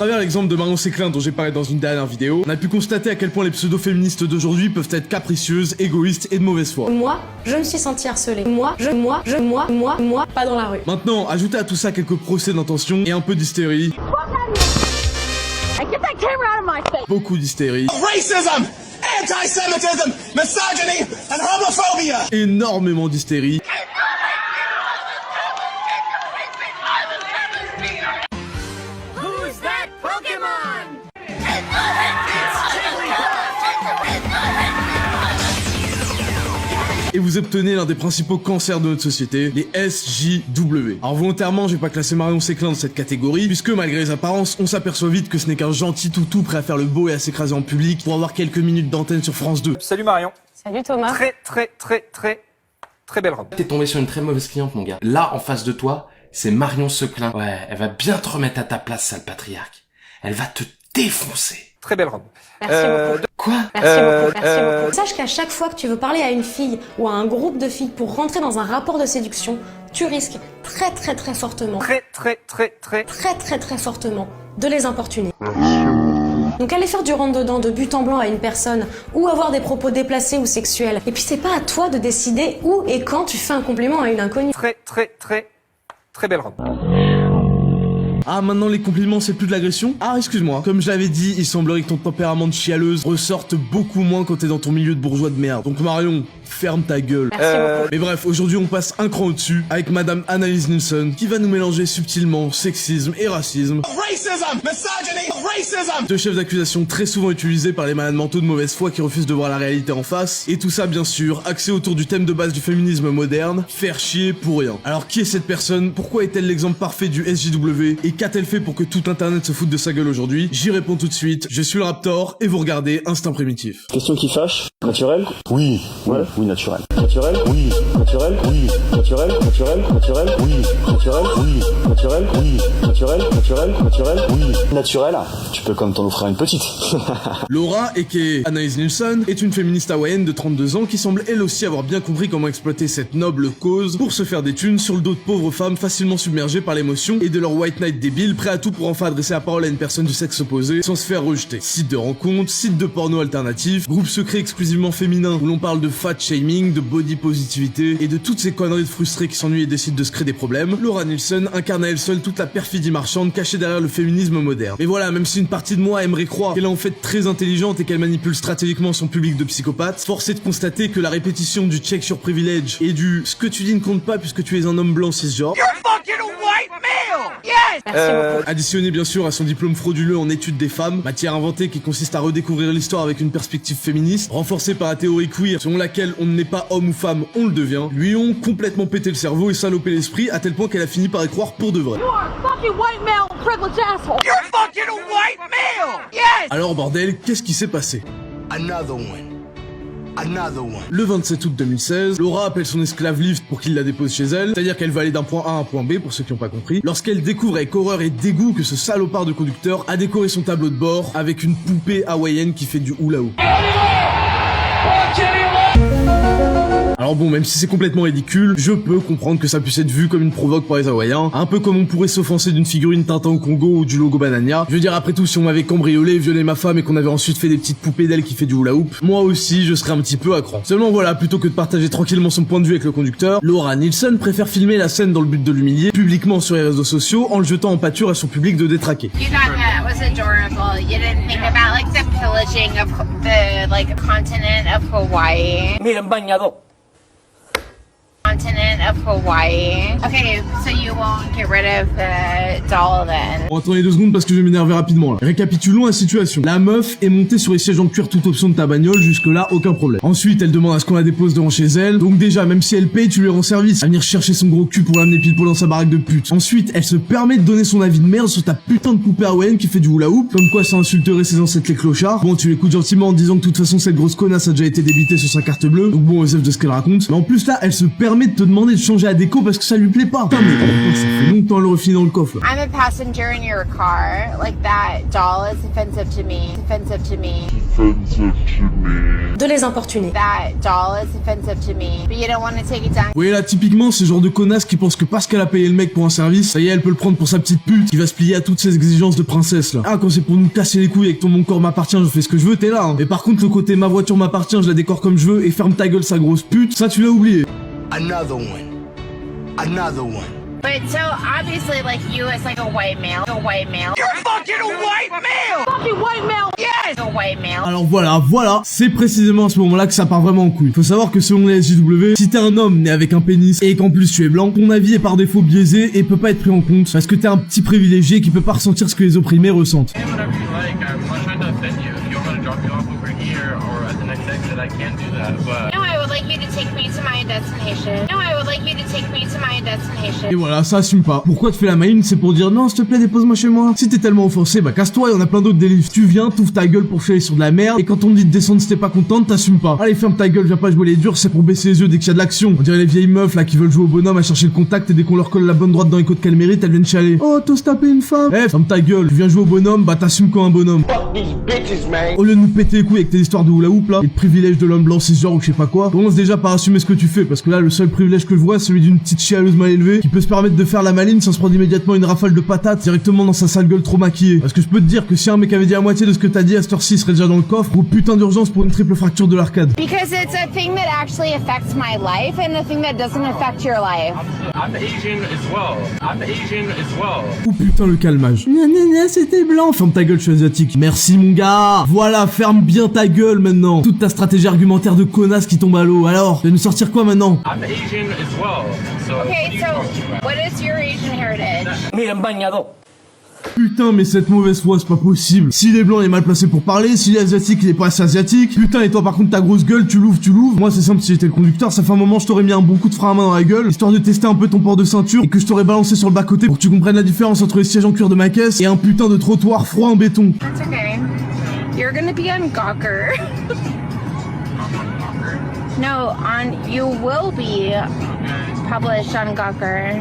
travers l'exemple de Marion Séclin dont j'ai parlé dans une dernière vidéo, on a pu constater à quel point les pseudo-féministes d'aujourd'hui peuvent être capricieuses, égoïstes et de mauvaise foi. Moi, je me suis sentie harcelée. Moi, pas dans la rue. Maintenant, ajoutez à tout ça quelques procès d'intention et un peu d'hystérie. Beaucoup d'hystérie. Racism, anti-Semitism, misogyny and homophobia. Énormément d'hystérie. Who's that Pokémon? Et vous obtenez l'un des principaux cancers de notre société, les SJW. Alors volontairement, je vais pas classer Marion Séclin dans cette catégorie, puisque malgré les apparences, on s'aperçoit vite que ce n'est qu'un gentil toutou prêt à faire le beau et à s'écraser en public pour avoir quelques minutes d'antenne sur France 2. Salut Marion. Salut Thomas. Très belle robe. T'es tombé sur une très mauvaise cliente, mon gars. Là, en face de toi, c'est Marion Séclin. Ouais, elle va bien te remettre à ta place, sale patriarque. Elle va te défoncer. Très belle robe. Merci beaucoup. Quoi? Merci beaucoup. Sache qu'à chaque fois que tu veux parler à une fille ou à un groupe de filles pour rentrer dans un rapport de séduction, tu risques très fortement, très fortement de les importuner. Donc aller faire du rentre-dedans de but en blanc à une personne ou avoir des propos déplacés ou sexuels. Et puis c'est pas à toi de décider où et quand tu fais un compliment à une inconnue. Très belle robe. Ah, maintenant les compliments c'est plus de l'agression? Ah, excuse-moi. Comme je l'avais dit, il semblerait que ton tempérament de chialeuse ressorte beaucoup moins quand t'es dans ton milieu de bourgeois de merde. Donc Marion, ferme ta gueule. Merci beaucoup. Mais bref, aujourd'hui on passe un cran au-dessus avec Madame Annalise Nilsson qui va nous mélanger subtilement sexisme et racisme. Racism, misogyny, racism. Deux chefs d'accusation très souvent utilisés par les malades mentaux de mauvaise foi qui refusent de voir la réalité en face. Et tout ça bien sûr, axé autour du thème de base du féminisme moderne, faire chier pour rien. Alors qui est cette personne? Pourquoi est-elle l'exemple parfait du SJW? Et qu'a-t-elle fait pour que tout internet se foute de sa gueule aujourd'hui? J'y réponds tout de suite, je suis le Raptor et vous regardez Instinct Primitif. Question qui fâche. Naturel? Oui. Ouais. Oui, naturel. Naturel? Oui. Naturel? Oui. Naturel? Naturel? Naturel? Oui. Naturel? Oui. Naturel? Oui. Naturel? Naturel? Naturel? Oui. Naturel? Tu peux comme t'en offrir une petite. Laura, aka Annalise Nilsson, est une féministe hawaïenne de 32 ans qui semble elle aussi avoir bien compris comment exploiter cette noble cause pour se faire des thunes sur le dos de pauvres femmes facilement submergées par l'émotion et de leur white knight débile prêt à tout pour enfin adresser la parole à une personne du sexe opposé sans se faire rejeter. Site de rencontres, site de porno alternatif, groupe secret exclusivement féminin où l'on parle de fat shaming, de body positivité et de toutes ces conneries de frustrés qui s'ennuient et décident de se créer des problèmes. Laura Nilsson incarne à elle seule toute la perfidie marchande cachée derrière le féminisme moderne. Mais voilà, même si une partie de moi aimerait croire qu'elle est en fait très intelligente et qu'elle manipule stratégiquement son public de psychopathes, force est de constater que la répétition du check sur privilège et du ce que tu dis ne compte pas puisque tu es un homme blanc cisgenre, Merci beaucoup. additionné bien sûr à son diplôme frauduleux en études des femmes, matière inventée qui consiste à redécouvrir l'histoire avec une perspective féministe, renforcée par la théorie queer selon laquelle on n'est pas homme ou femme, on le devient, lui ont complètement pété le cerveau et salopé l'esprit à tel point qu'elle a fini par y croire pour de vrai. Alors bordel, qu'est-ce qui s'est passé? Another one. Le 27 août 2016, Laura appelle son esclave Lift pour qu'il la dépose chez elle, c'est-à-dire qu'elle va aller d'un point A à un point B, pour ceux qui n'ont pas compris, lorsqu'elle découvre avec horreur et dégoût que ce salopard de conducteur a décoré son tableau de bord avec une poupée hawaïenne qui fait du hula hoop. Alors bon, même si c'est complètement ridicule, je peux comprendre que ça puisse être vu comme une provoque par les Hawaïens, un peu comme on pourrait s'offenser d'une figurine Tintin au Congo ou du logo Banania. Je veux dire, après tout, si on m'avait cambriolé, violé ma femme et qu'on avait ensuite fait des petites poupées d'elle qui fait du hula hoop, moi aussi, je serais un petit peu à cran. Seulement voilà, plutôt que de partager tranquillement son point de vue avec le conducteur, Laura Nilsson préfère filmer la scène dans le but de l'humilier, publiquement sur les réseaux sociaux, en le jetant en pâture à son public de détraquer. You thought that was adorable. You didn't think about like the pillaging of the like continent of Hawaii. Continent of Hawaii. Okay, so you won't get rid of the doll then. Bon, attendez 2 secondes parce que je vais m'énerver rapidement là. Récapitulons la situation. La meuf est montée sur les sièges en cuir toute option de ta bagnole, jusque là aucun problème. Ensuite elle demande à ce qu'on la dépose devant chez elle, donc déjà même si elle paye tu lui rends service à venir chercher son gros cul pour l'amener pile poil dans sa baraque de pute. Ensuite elle se permet de donner son avis de merde sur ta putain de poupée hawaïenne qui fait du hula hoop, comme quoi ça insulterait ses ancêtres les clochards. Bon tu l'écoutes gentiment en disant que de toute façon cette grosse connasse a déjà été débitée sur sa carte bleue, donc bon aux de ce qu'elle raconte. Mais en plus là elle se permet de te demander de changer la déco parce que ça lui plaît pas. Putain, mais ça fait longtemps le refiner dans le coffre là. I'm a passenger in your car. Like, that doll is offensive to me. Offensive to me. De les importuner. That doll is offensive to me. But you don't want to take it down. Vous voyez là, typiquement, c'est le genre de connasse qui pense que parce qu'elle a payé le mec pour un service, ça y est, elle peut le prendre pour sa petite pute, qui va se plier à toutes ses exigences de princesse là. Ah, quand c'est pour nous casser les couilles avec ton mon corps m'appartient, je fais ce que je veux, t'es là. Hein. Mais par contre, le côté ma voiture m'appartient, je la décore comme je veux et ferme ta gueule sa grosse pute, ça tu l'as oublié. Another one. Another one. But so obviously, like, you as like a white male. A white male. You're fucking a white male! Fucking white male. Yes. A white male. Alors voilà, c'est précisément à ce moment-là que ça part vraiment en couille. Faut savoir que selon les SJW, si t'es un homme né avec un pénis et qu'en plus tu es blanc, ton avis est par défaut biaisé et peut pas être pris en compte parce que t'es un petit privilégié qui peut pas ressentir ce que les opprimés ressentent. No, I would like you to take me to my destination. No, I would like you to take me to my destination. Et voilà, ça assume pas. Pourquoi tu fais la maline? C'est pour dire non, s'il te plaît, dépose-moi chez moi. Si t'es tellement offensé, bah casse-toi, et on a plein d'autres délires. Tu viens, t'ouvres ta gueule pour chialer sur de la merde, et quand on te dit de descendre si t'es pas contente, t'assumes pas. Allez, ferme ta gueule, viens pas jouer les durs, c'est pour baisser les yeux dès qu'il y a de l'action. On dirait les vieilles meufs là qui veulent jouer au bonhomme à chercher le contact et dès qu'on leur colle la bonne droite dans les côtes qu'elles méritent, elles viennent chialer. Oh, t'oses taper une femme? Eh, ferme ta gueule, tu viens jouer au bonhomme, bah t'assumes comme un bonhomme. Au lieu de nous péter les couilles avec tes histoires de hula hoop là, et de privilèges de l'homme blanc cisgenre ou je sais pas quoi, commence déjà par assumer ce que tu fais, parce que là le seul privilège que je vois c'est celui d'une petite chialeuse mal élevée qui peut se permettre de faire la maline sans se prendre immédiatement une rafale de patates directement dans sa sale gueule trop maquillée. Parce que je peux te dire que si un mec avait dit à moitié de ce que t'as dit à cette heure-ci, il serait déjà dans le coffre, ou putain d'urgence pour une triple fracture de l'arcade. Because it's a thing that actually affects my life and a thing that doesn't affect your life. I'm Asian as well. I'm Asian as well. Ou putain le calmage. Gna c'était blanc. Ferme ta gueule, je suis asiatique. Merci mon gars. Voilà, ferme bien ta gueule maintenant. Toute ta stratégie argumentaire de connasse qui tombe à l'eau. Alors, tu vas nous sortir quoi maintenant? I'm Asian as well. So Okay, so what is your Asian heritage? Putain, mais cette mauvaise foi, c'est pas possible. S'il est blanc, il est mal placé pour parler. S'il est asiatique, il est pas assez asiatique. Putain, et toi, par contre, ta grosse gueule, tu l'ouvres. Moi, c'est simple, si j'étais le conducteur, ça fait un moment, je t'aurais mis un bon coup de frein à main dans la gueule, histoire de tester un peu ton port de ceinture, et que je t'aurais balancé sur le bas-côté pour que tu comprennes la différence entre les sièges en cuir de ma caisse et un putain de trottoir froid en béton. That's okay. You're gonna be on Gawker. No, you will be published on Gawker.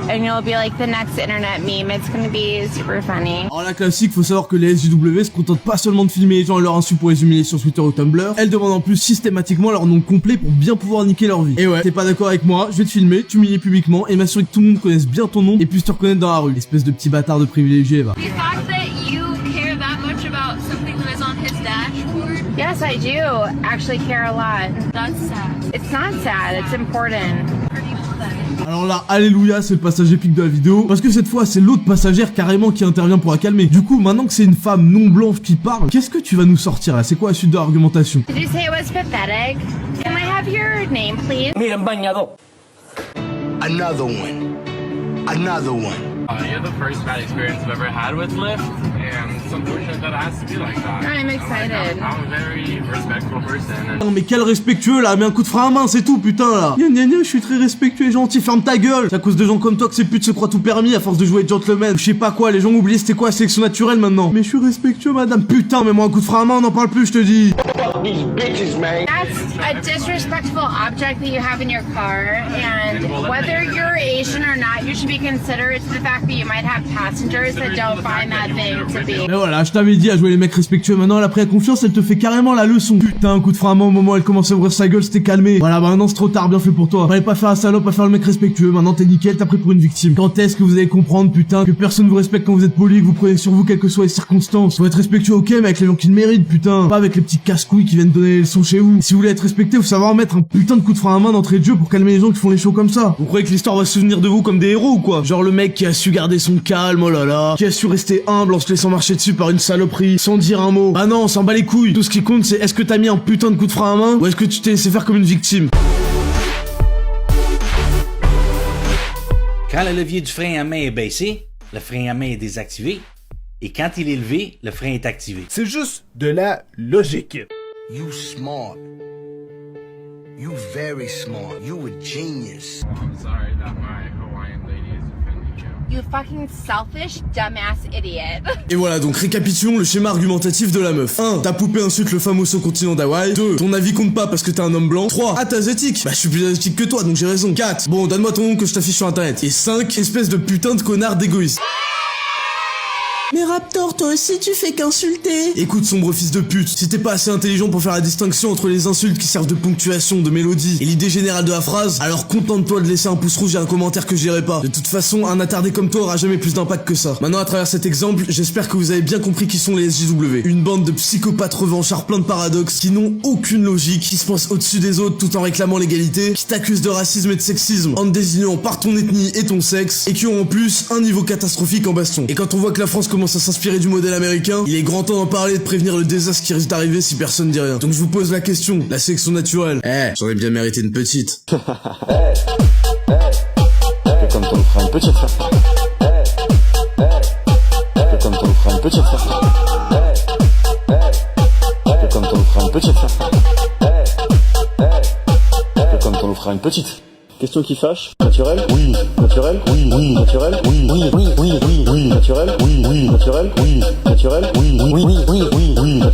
And you'll be like the next internet meme. It's gonna be super funny. Alors la classique, faut savoir que les SJW se contentent pas seulement de filmer les gens et leur insu pour les humilier sur Twitter ou Tumblr, elles demandent en plus systématiquement leur nom complet pour bien pouvoir niquer leur vie. Et ouais, t'es pas d'accord avec moi, je vais te filmer, t'humilier publiquement et m'assurer que tout le monde connaisse bien ton nom et puisse te reconnaître dans la rue. Espèce de petit bâtard de privilégié, va. The fact that you care that much about something that is on his dashboard, Yes, I do actually care a lot. that's sad. It's not sad, it's important. Pretty pathetic. Alors là, alléluia, c'est le passage épique de la vidéo, parce que cette fois, c'est l'autre passagère carrément qui intervient pour la calmer. Du coup, maintenant que c'est une femme non blanche qui parle, qu'est-ce que tu vas nous sortir là? C'est quoi la suite de l'argumentation? Did you say it was pathetic? Can I have your name, please? Another one. Another one. You're the first bad experience I've ever had with Lyft, and it's unfortunate that it has to be like that. I'm excited. I'm a very respectful person. Non mais quel respectueux là, mets un coup de frein à main, c'est tout putain là. Je suis très respectueux et gentil, ferme ta gueule. C'est à cause de gens comme toi que ces putes se croient tout permis à force de jouer gentleman. Je sais pas quoi, les gens ont oublié c'était quoi la sélection naturelle maintenant. Mais je suis respectueux madame, putain, mets-moi un coup de frein à main, on n'en parle plus, je te dis. That's a disrespectful object that you have in your car, and whether you're Asian or not, you should be considerate to the fact that you might have passengers that don't find that thing to be. Mais voilà, je t'avais dit à jouer les mecs respectueux, maintenant elle a pris la confiance, elle te fait carrément la leçon. Putain, un coup de frein à main au moment où elle commence à ouvrir sa gueule, c'était calmé. Voilà, bah maintenant c'est trop tard, bien fait pour toi. Fallait pas faire la salope, à faire le mec respectueux, maintenant t'es nickel, t'as pris pour une victime. Quand est-ce que vous allez comprendre, putain, que personne vous respecte quand vous êtes poli, que vous prenez sur vous quelles que soient les circonstances? Faut être respectueux, ok, mais avec les gens qui le méritent, putain. Pas avec les petits casse-couilles qui viennent donner les leçons chez vous. Si vous voulez être respecté, faut savoir mettre un putain de coup de frein à main d'entrée de jeu pour calmer les gens qui font les shows comme ça. Vous croyez que l'histoire va se souvenir de vous comme des héros ou quoi? Genre le mec qui a su garder son calme, oh là là, qui a su rester humble en se laissant marcher dessus par une saloperie, sans dire un mot. Ah non, on s'en bat les couilles. Tout ce qui compte, c'est est-ce que t'as mis un putain de coup de frein à main ou est-ce que tu t'es laissé faire comme une victime? Quand le levier du frein à main est baissé, le frein à main est désactivé. Et quand il est levé, le frein est activé. C'est juste de la logique. You smart. You very smart. You a genius. I'm sorry that my Hawaiian lady has offended you. You fucking selfish, dumbass idiot. Et voilà, donc récapitulons le schéma argumentatif de la meuf. 1. Ta poupée insulte le fameux continent d'Hawaï. 2. Ton avis compte pas parce que t'es un homme blanc. 3. Ah, t'es asiatique. Bah, je suis plus asiatique que toi, donc j'ai raison. 4. Bon, donne-moi ton nom que je t'affiche sur internet. Et 5. Espèce de putain de connard d'égoïste. Mais Raptor, toi aussi tu fais qu'insulter. Écoute, sombre fils de pute, si t'es pas assez intelligent pour faire la distinction entre les insultes qui servent de ponctuation, de mélodie et l'idée générale de la phrase, alors contente-toi de laisser un pouce rouge et un commentaire que je dirai pas. De toute façon, un attardé comme toi aura jamais plus d'impact que ça. Maintenant, à travers cet exemple, j'espère que vous avez bien compris qui sont les SJW. Une bande de psychopathes revanchards plein de paradoxes, qui n'ont aucune logique, qui se pensent au-dessus des autres tout en réclamant l'égalité, qui t'accusent de racisme et de sexisme en te désignant par ton ethnie et ton sexe, et qui ont en plus un niveau catastrophique en baston. Et quand on voit que la France commence à s'inspirer du modèle américain, il est grand temps d'en parler et de prévenir le désastre qui risque d'arriver si personne dit rien. Donc je vous pose la question, la sélection naturelle. J'aurais bien mérité une petite. Fais comme ton frère une petite. Fais comme ton frère une petite. Fais comme ton frère une petite. Fais comme ton frère une petite. Question qui fâche. Naturel? Oui. Naturel? Oui. Oui. Naturel? Oui. Oui. Oui. Oui. Oui. Oui. Naturel? Oui. Oui. Naturel? Oui. Naturel? Oui. Oui. Oui. Oui. Oui. Oui.